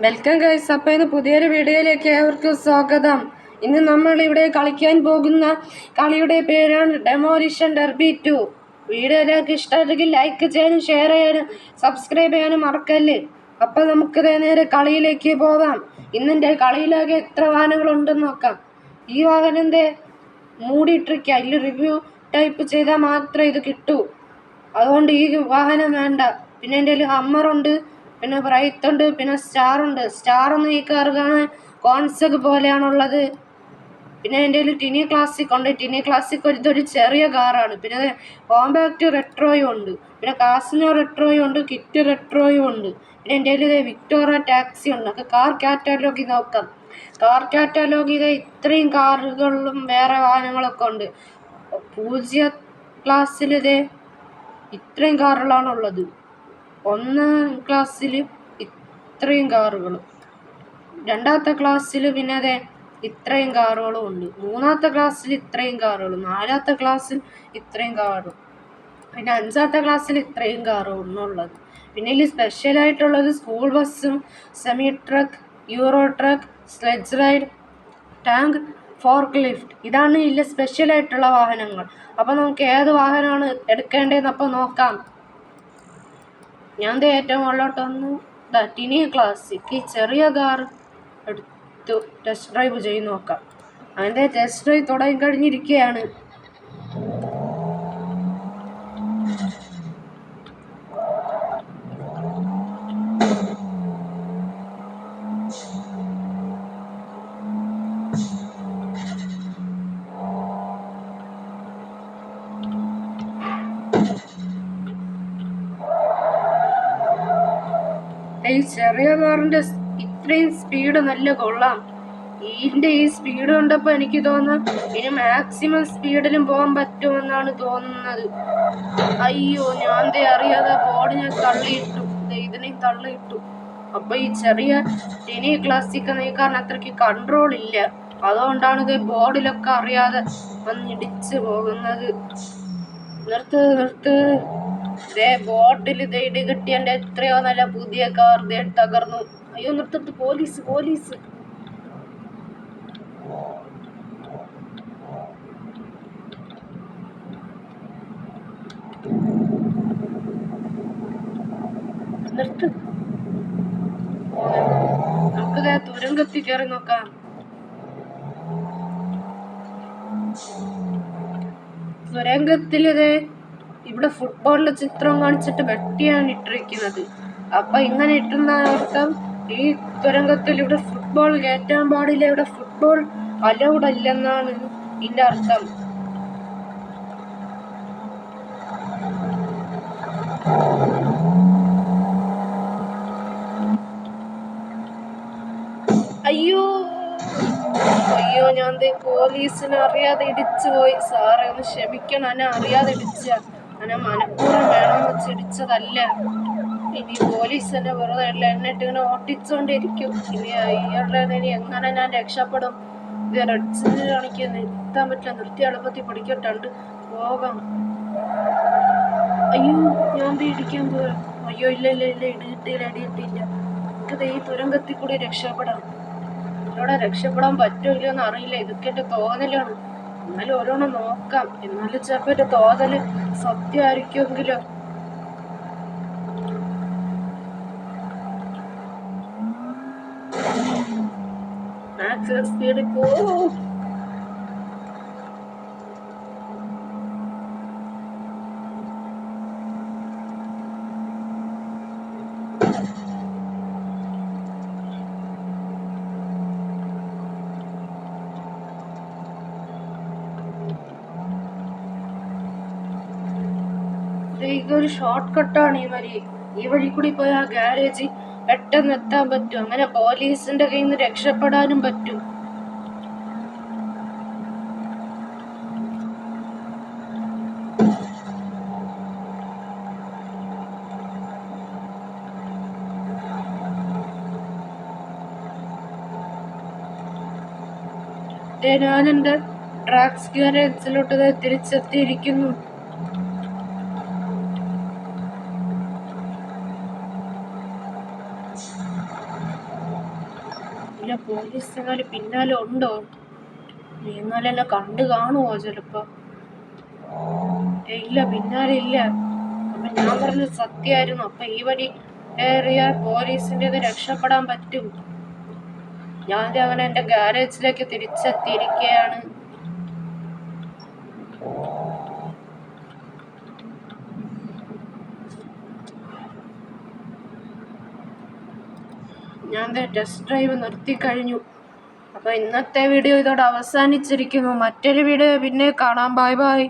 Welcome guys. അപ്പോൾ ഇത് പുതിയൊരു വീഡിയോയിലേക്ക് ഏവർക്കും സ്വാഗതം. ഇന്ന് നമ്മൾ ഇവിടെ കളിക്കാൻ പോകുന്ന കളിയുടെ പേരാണ് ഡെമോലിഷൻ ഡെർബി 2. വീഡിയോ എല്ലാവർക്കും ഇഷ്ടമാണെങ്കിൽ ലൈക്ക് ചെയ്യാനും ഷെയർ ചെയ്യാനും സബ്സ്ക്രൈബ് ചെയ്യാനും മറക്കല്ലേ. അപ്പോൾ നമുക്ക് നേരെ കളിയിലേക്ക് പോകാം. ഇന്നിൻ്റെ കളിയിലാകെ എത്ര വാഹനങ്ങളുണ്ടെന്ന് നോക്കാം. ഈ വാഹനം മൂടിയിട്ടിരിക്കുക. ഇതിൽ റിവ്യൂ ടൈപ്പ് ചെയ്താൽ മാത്രമേ ഇത് കിട്ടൂ. അതുകൊണ്ട് ഈ വാഹനം വേണ്ട. പിന്നെ എൻ്റെ കയ്യിൽ ഹമ്മറുണ്ട്, പിന്നെ ബ്രൈത്ത് ഉണ്ട്, പിന്നെ സ്റ്റാറുണ്ട്. സ്റ്റാറൊന്നും ഈ കാർ കാണാൻ കോൺസെഗ് പോലെയാണുള്ളത്. പിന്നെ എൻ്റെ കയ്യിൽ ടിനി ക്ലാസിക് ഉണ്ട്. ടിനി ക്ലാസിക് ഇതൊരു ചെറിയ കാറാണ്. പിന്നെ കോമ്പാക്റ്റ് റെട്രോയും ഉണ്ട്, പിന്നെ കാസിനോ റെട്രോയും ഉണ്ട്, കിറ്റ് റെട്രോയും ഉണ്ട്. പിന്നെ എൻ്റെ കയ്യിൽ വിക്ടോറിയ ടാക്സി ഉണ്ട്. നമുക്ക് കാർ കാറ്റലോഗിൽ നോക്കാം. കാർ കാറ്റലോഗിൽ ഇത്രയും കാറുകളിലും വേറെ വാഹനങ്ങളൊക്കെ ഉണ്ട്. 0 ക്ലാസ്സിൽ ഇത്രയും കാറുകളാണുള്ളത്. 1 ക്ലാസ്സിൽ ഇത്രയും കാറുകളും, 2ാമത്തെ ക്ലാസ്സിൽ പിന്നെ ഇത്രയും കാറുകളും ഉണ്ട്, 3ാമത്തെ ക്ലാസ്സിൽ ഇത്രയും കാറുകളും, 4ാമത്തെ ക്ലാസ്സിൽ ഇത്രയും കാറും, പിന്നെ 5ാമത്തെ ക്ലാസ്സിൽ ഇത്രയും കാറും ഉള്ളത്. പിന്നെ ഇതിൽ സ്പെഷ്യലായിട്ടുള്ളത് സ്കൂൾ ബസ്സും, semi truck, euro truck, sledge ride, tank, fork lift. ഇതാണ് ഇതിലെ സ്പെഷ്യലായിട്ടുള്ള വാഹനങ്ങൾ. അപ്പോൾ നമുക്ക് ഏത് വാഹനമാണ് എടുക്കേണ്ടതെന്ന് അപ്പോൾ നോക്കാം. ഞാൻ ഏറ്റവും മുകളിലോട്ട് വന്നു. ടിനി ക്ലാസിക് ഈ ചെറിയ കാർ എടുത്തു ടെസ്റ്റ് ഡ്രൈവ് ചെയ്ത് നോക്കാം. അതിൻ്റെ ടെസ്റ്റ് ഡ്രൈവ് തുടങ്ങി കഴിഞ്ഞിരിക്കുകയാണ്. ഈ ചെറിയ കാറിന്റെ ഇത്രയും സ്പീഡ് നല്ല കൊള്ളാം. ഇതിന്റെ ഈ സ്പീഡ് കണ്ടപ്പോൾ എനിക്ക് തോന്നുന്നു ഇനി മാക്സിമം സ്പീഡിലും പോകാൻ പറ്റുമെന്നാണ് തോന്നുന്നത്. അയ്യോ, ഞാൻ അറിയാതെ ബോർഡിനെ തള്ളിയിട്ടു, ഇതിനെയും തള്ളിയിട്ടു. അപ്പൊ ഈ ചെറിയ ടിനി ക്ലാസിക് നീക്കാൻ അത്രയ്ക്ക് കൺട്രോൾ ഇല്ല. അതുകൊണ്ടാണ് ഇത് ബോർഡിലൊക്കെ അറിയാതെ വന്നിടിച്ച് പോകുന്നത്. നിർത്ത്. ബോട്ടിൽ ഇടി കിട്ടി. എൻ്റെ എത്രയോ നല്ല പുതിയ കാർ തകർന്നു. അയ്യോ, നിർത്തിട്ട് പോലീസ്. നിർത്ത്. നമുക്ക് തുരങ്കത്തിൽ കയറി നോക്കാം. തുരങ്കത്തിൽ ഇവിടെ ഫുട്ബോളിന്റെ ചിത്രം കാണിച്ചിട്ട് വെട്ടിയാണ് ഇട്ടിരിക്കുന്നത്. അപ്പൊ ഇങ്ങനെ ഇട്ടുന്ന അർത്ഥം ഈ തുരങ്കത്തിൽ ഇവിടെ ഫുട്ബോൾ കയറ്റാൻ പാടില്ല, ഇവിടെ ഫുട്ബോൾ അലൗഡ് അല്ലെന്നാണ് ഇതിന്റെ അർത്ഥം. അയ്യോ, ഞാൻ പോലീസിനെ അറിയാതെ ഇടിച്ചു പോയി. സാറേ ഒന്ന് ക്ഷമിക്കണം, എന്നെ അറിയാതെ ഇടിച്ച, എന്നെ മനഃപൂർവ്വം വേണമെന്ന് വെച്ച് ഇടിച്ചതല്ല. ഇനി പോലീസ് എന്നെ വെറുതെ എന്നിട്ട് ഇങ്ങനെ ഓട്ടിച്ചോണ്ടിരിക്കും. ഇനി എങ്ങനെ ഞാൻ രക്ഷപ്പെടും? ഇത് റെഡ് സിഗ്നൽ കാണിക്കുന്നു, നിർത്താൻ പറ്റില്ല. നിർത്തി എളുപ്പത്തിൽ പിടിക്കട്ടുണ്ട് പോകാം. അയ്യോ, ഞാൻ ഇടിക്കാൻ പോവാ. അയ്യോ, ഇല്ല, ഇടിയിട്ടില്ല. എനിക്കത് ഈ തുരങ്കത്തിൽ കൂടി രക്ഷപ്പെടാം. ഇവിടെ രക്ഷപ്പെടാൻ പറ്റുമല്ലോ എന്ന് അറിയില്ല. ഇതൊക്കെ എൻ്റെ തോന്നലാണ്. എന്നാലും ഓരോന്ന് നോക്കാം. എന്നാലും ചിലപ്പോൾ എൻ്റെ തോന്നല് സത്യമായിരിക്കുമെങ്കിലോ. മാക്സിമം സ്പീഡിൽ പോവും. ഇതൊരു ഷോർട്ട് കട്ടാണ്. ഈ വഴി കൂടി പോയി ആ ഗാരേജിൽ പെട്ടെന്ന് എത്താൻ പറ്റും. അങ്ങനെ പോലീസിന്റെ കയ്യിൽ നിന്ന് രക്ഷപ്പെടാനും പറ്റും. ഞാൻ എൻ്റെ ട്രാക്സ് ഗാരേജിലോട്ട് തിരിച്ചെത്തിയിരിക്കുന്നു. ഇല്ല, പോലീസുകാർ പിന്നാലെ ഉണ്ടോ? എന്നാലും എന്നെ കണ്ടു കാണുമോ ചിലപ്പോ? ഇല്ല, പിന്നാലെ ഇല്ല. അപ്പൊ ഞാൻ പറഞ്ഞത് സത്യമായിരുന്നു. അപ്പൊ ഈ വഴി കയറിയാൽ പോലീസിന്റെ രക്ഷപ്പെടാൻ പറ്റും. ഞാൻ അങ്ങനെ എന്റെ ഗാരേജിലേക്ക് തിരിച്ചെത്തിയിരിക്കുകയാണ്. ഞാൻ ടെസ്റ്റ് ഡ്രൈവ് നിർത്തി കഴിഞ്ഞു. അപ്പൊ ഇന്നത്തെ വീഡിയോ ഇതോടെ അവസാനിച്ചിരിക്കുന്നു. മറ്റൊരു വീഡിയോ പിന്നെ കാണാം. Bye bye.